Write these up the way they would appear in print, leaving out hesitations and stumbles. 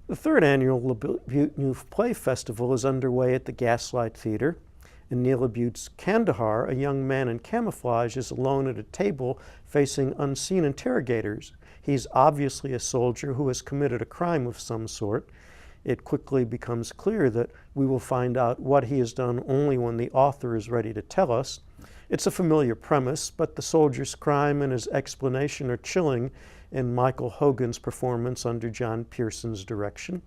The third annual Labute Youth Play Festival is underway at the Gaslight Theater. In Neil Labute's Kandahar, a young man in camouflage is alone at a table facing unseen interrogators. He's obviously a soldier who has committed a crime of some sort. It quickly becomes clear that we will find out what he has done only when the author is ready to tell us. It's a familiar premise, but the soldier's crime and his explanation are chilling in Michael Hogan's performance under John Pearson's direction.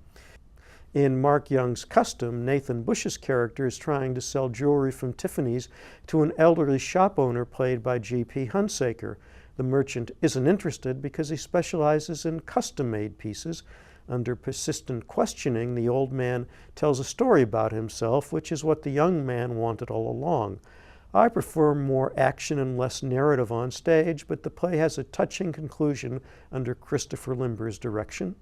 In Mark Young's Custom, Nathan Bush's character is trying to sell jewelry from Tiffany's to an elderly shop owner played by G.P. Hunsaker. The merchant isn't interested because he specializes in custom-made pieces. Under persistent questioning, the old man tells a story about himself, which is what the young man wanted all along. I prefer more action and less narrative on stage, but the play has a touching conclusion under Christopher Limber's direction.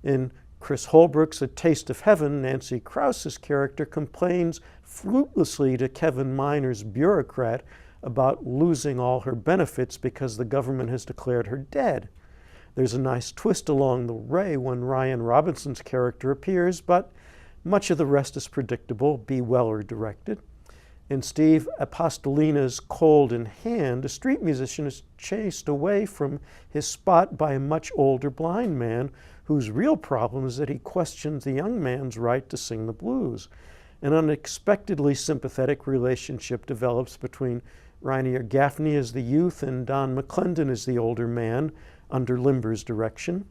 In Chris Holbrook's A Taste of Heaven, Nancy Krause's character complains fruitlessly to Kevin Miner's bureaucrat about losing all her benefits because the government has declared her dead. There's a nice twist along the way when Ryan Robinson's character appears, but much of the rest is predictable. B. Weller directed. In Steve Apostolina's Cold in Hand, a street musician is chased away from his spot by a much older blind man whose real problem is that he questions the young man's right to sing the blues. An unexpectedly sympathetic relationship develops between Rainier Gaffney as the youth and Don McClendon as the older man under Limber's direction.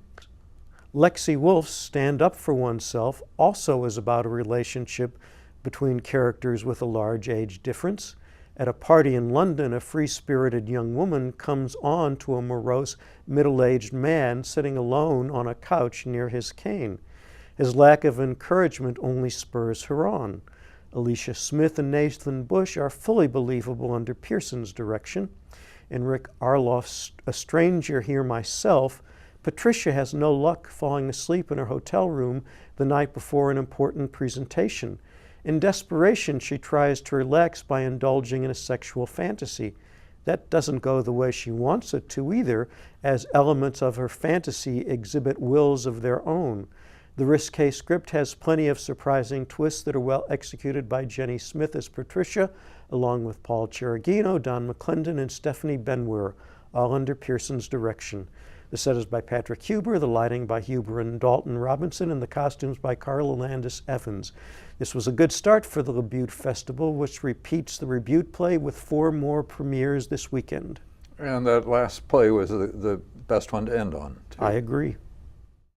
Lexi Wolf's Stand Up for Oneself also is about a relationship between characters with a large age difference. At a party in London, a free-spirited young woman comes on to a morose, middle-aged man sitting alone on a couch near his cane. His lack of encouragement only spurs her on. Alicia Smith and Nathan Bush are fully believable under Pearson's direction. In Rick Arloff's A Stranger Here Myself, Patricia has no luck falling asleep in her hotel room the night before an important presentation. In desperation, she tries to relax by indulging in a sexual fantasy. That doesn't go the way she wants it to either, as elements of her fantasy exhibit wills of their own. The risque script has plenty of surprising twists that are well executed by Jenny Smith as Patricia, along with Paul Cheragino, Don McClendon, and Stephanie Benwer, all under Pearson's direction. The set is by Patrick Huber, the lighting by Huber and Dalton Robinson, and the costumes by Carla Landis Evans. This was a good start for the Labute Festival, which repeats the Labute play with 4 more premieres this weekend. And that last play was the best one to end on, too. I agree.